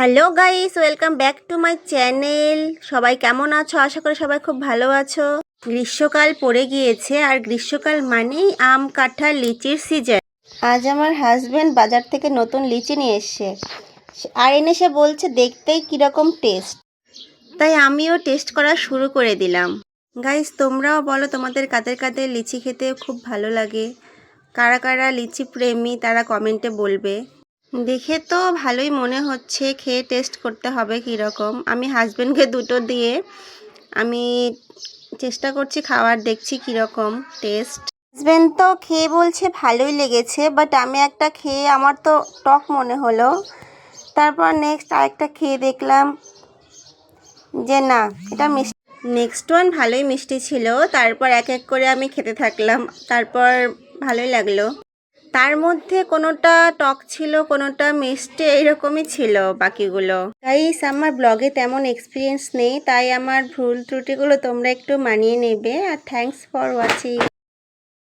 Hello guys, welcome back to my channel. সবাই কেমন আছো? আশা করি সবাই খুব ভালো আছো। গ্রীষ্মকাল পড়ে গিয়েছে আর গ্রীষ্মকাল মানেই আম কাঁঠাল লিচির সিজন। আজ আমার হাজবেন্ড বাজার থেকে নতুন লিচি নিয়ে এসছে আর এনে সে বলছে দেখতেই কীরকম টেস্ট, তাই আমিও টেস্ট করা শুরু করে দিলাম। গাইস, তোমরাও বলো তোমাদের কাদের কাদের লিচি খেতে খুব ভালো লাগে, কারা কারা লিচি প্রেমী তারা কমেন্টে বলবে। দেখে তো ভালোই মনে হচ্ছে, খেয়ে টেস্ট করতে হবে কীরকম। আমি হাজবেন্ডকে দুটো দিয়ে আমি চেষ্টা করছি খাওয়ার, দেখছি কীরকম টেস্ট। হাজবেন্ড তো খেয়ে বলছে ভালোই লেগেছে, বাট আমি একটা খেয়ে আমার তো টক মনে হলো। তারপর নেক্সট আরেকটা খেয়ে দেখলাম যে না, এটা মিষ্টি। নেক্সট ওয়ান ভালোই মিষ্টি ছিল। তারপর এক এক করে আমি খেতে থাকলাম, তারপর ভালোই লাগলো। তার মধ্যে কোনোটা টক ছিল, কোনোটা মিষ্টি, এইরকমই ছিল বাকিগুলো। গাইস, আমার ব্লগে তেমন এক্সপিরিয়েন্স নেই, তাই আমার ভুল ত্রুটিগুলো তোমরা একটু মানিয়ে নেবে। আর থ্যাঙ্কস ফর ওয়াচিং।